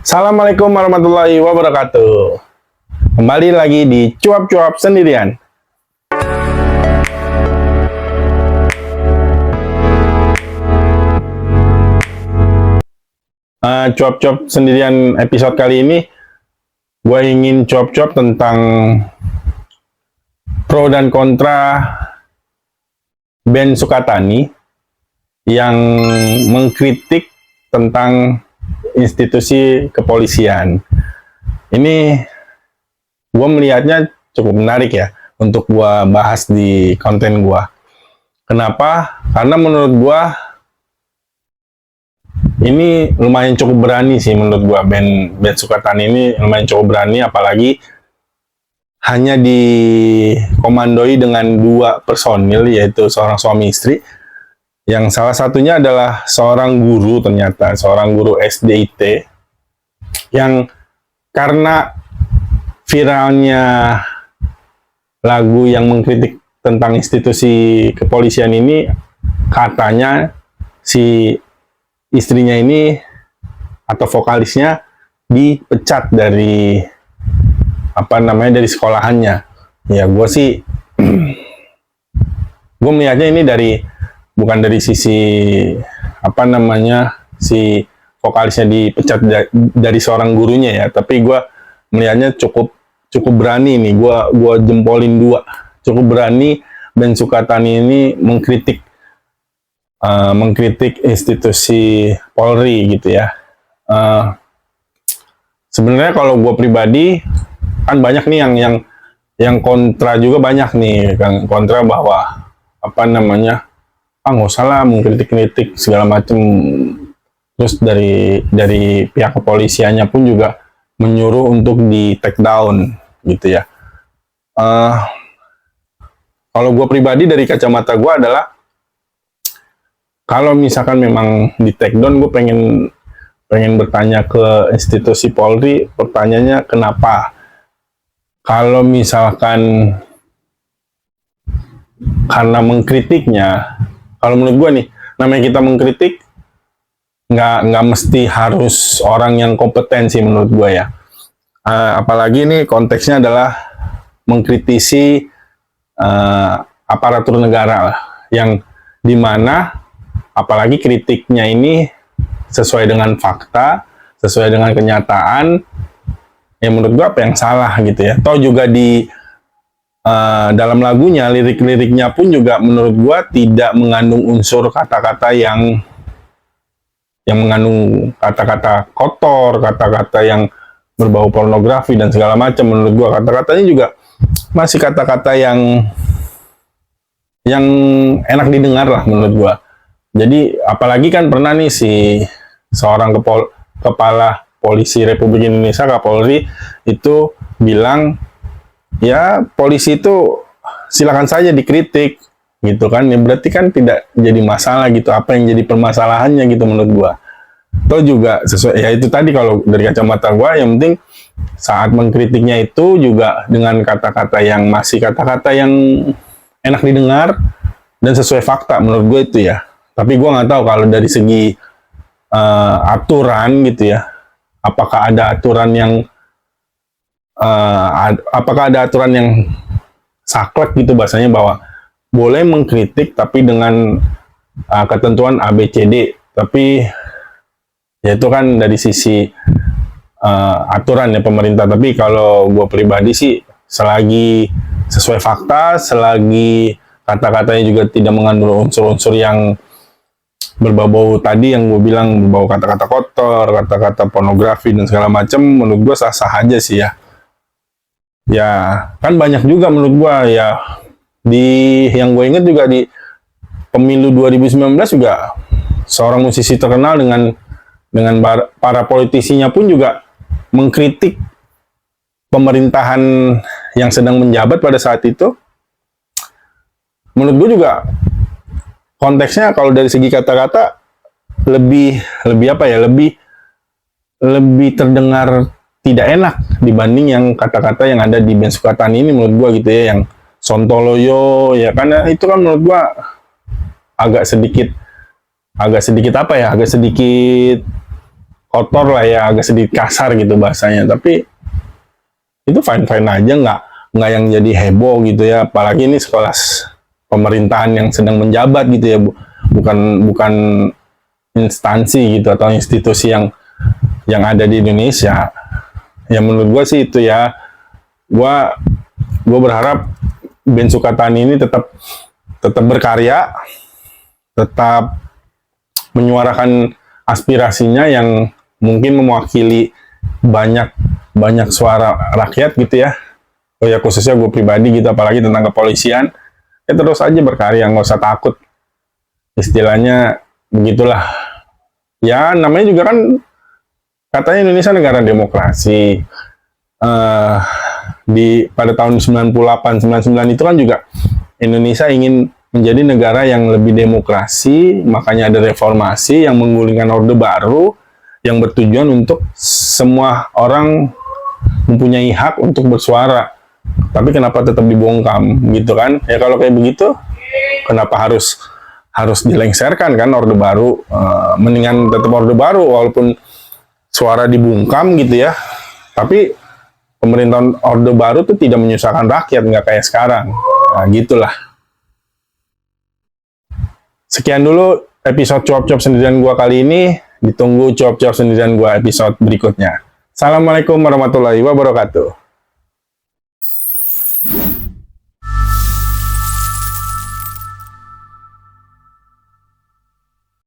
Assalamualaikum warahmatullahi wabarakatuh. Kembali lagi di Cuap-Cuap Sendirian. Cuap-Cuap Sendirian episode kali ini, gue ingin cuap-cuap tentang pro dan kontra Ben Sukatani yang mengkritik tentang institusi kepolisian. Ini gue melihatnya cukup menarik ya untuk gue bahas di konten gue. Kenapa? Karena menurut gue ini lumayan cukup berani sih menurut gue. Ben Sukatani ini lumayan cukup berani, apalagi hanya dikomandoi dengan 2 personil, yaitu seorang suami istri, yang salah satunya adalah seorang guru, ternyata seorang guru SDIT, yang karena viralnya lagu yang mengkritik tentang institusi kepolisian ini, katanya si istrinya ini atau vokalisnya dipecat dari dari sekolahannya. Ya gue sih gue melihatnya ini bukan dari sisi si vokalisnya dipecat dari seorang gurunya ya, tapi gue melihatnya cukup berani nih. Gue jempolin 2, cukup berani Ben Sukatani ini mengkritik institusi Polri gitu ya. Sebenarnya kalau gue pribadi kan banyak nih yang kontra juga, banyak nih yang kontra bahwa nggak usah lah mengkritik-kritik segala macam. Terus dari pihak kepolisiannya pun juga menyuruh untuk di take down gitu ya. Kalau gue pribadi dari kacamata gue adalah, kalau misalkan memang di take down, gue pengen bertanya ke institusi Polri, pertanyaannya kenapa? Kalau misalkan karena mengkritiknya, kalau menurut gue nih, namanya kita mengkritik nggak mesti harus orang yang kompetensi menurut gue ya. Apalagi ini konteksnya adalah mengkritisi aparatur negara lah, yang dimana apalagi kritiknya ini sesuai dengan fakta, sesuai dengan kenyataan. Ya menurut gue apa yang salah gitu ya. Toh juga di dalam lagunya, lirik-liriknya pun juga menurut gue tidak mengandung unsur kata-kata yang mengandung kata-kata kotor, kata-kata yang berbau pornografi dan segala macam. Menurut gue kata-katanya juga masih kata-kata yang enak didengar lah menurut gue. Jadi apalagi kan pernah nih seorang kepala polisi Republik Indonesia, Kapolri, itu bilang ya polisi itu silakan saja dikritik gitu kan, ya berarti kan tidak jadi masalah gitu. Apa yang jadi permasalahannya gitu menurut gua. Atau juga sesuai ya itu tadi, kalau dari kacamata gua yang penting saat mengkritiknya itu juga dengan kata-kata yang masih kata-kata yang enak didengar dan sesuai fakta menurut gue itu ya. Tapi gua nggak tahu kalau dari segi aturan gitu ya, apakah ada aturan yang saklek gitu bahasanya, bahwa boleh mengkritik tapi dengan ketentuan ABCD. Tapi ya itu kan dari sisi aturan ya pemerintah. Tapi kalau gue pribadi sih, selagi sesuai fakta, selagi kata-katanya juga tidak mengandung unsur-unsur yang berbau tadi yang gue bilang, berbau kata-kata kotor, kata-kata pornografi dan segala macam, menurut gue sah-sah aja sih ya. Ya kan banyak juga menurut gue ya, yang gue inget juga di pemilu 2019 juga seorang musisi terkenal dengan para politisinya pun juga mengkritik pemerintahan yang sedang menjabat pada saat itu. Menurut gue juga konteksnya kalau dari segi kata-kata lebih terdengar tidak enak dibanding yang kata-kata yang ada di Ben Sukatani ini menurut gua gitu ya, yang sontoloyo ya, karena itu kan menurut gua agak sedikit kotor lah ya, agak sedikit kasar gitu bahasanya, tapi itu fine-fine aja, nggak yang jadi heboh gitu ya, apalagi ini sekolah pemerintahan yang sedang menjabat gitu ya, bukan bukan instansi gitu atau institusi yang ada di Indonesia. Ya menurut gue sih itu ya, gue berharap Ben Sukatani ini tetap berkarya, tetap menyuarakan aspirasinya yang mungkin mewakili banyak suara rakyat gitu ya. Oh ya, khususnya gue pribadi gitu, apalagi tentang kepolisian. Ya terus aja berkarya, nggak usah takut. Istilahnya begitulah. Ya namanya juga kan katanya Indonesia negara demokrasi. Pada tahun 98, 99 itu kan juga Indonesia ingin menjadi negara yang lebih demokrasi, makanya ada reformasi yang menggulingkan Orde Baru yang bertujuan untuk semua orang mempunyai hak untuk bersuara. Tapi kenapa tetap dibungkam gitu kan? Ya kalau kayak begitu, kenapa harus dilengserkan kan Orde Baru? Mendingan tetap Orde Baru walaupun suara dibungkam gitu ya. Tapi pemerintahan Orde Baru tuh tidak menyusahkan rakyat, nggak kayak sekarang. Nah gitulah. Sekian dulu episode cuap-cuap sendirian gua kali ini. Ditunggu cuap-cuap sendirian gua episode berikutnya. Assalamualaikum warahmatullahi wabarakatuh.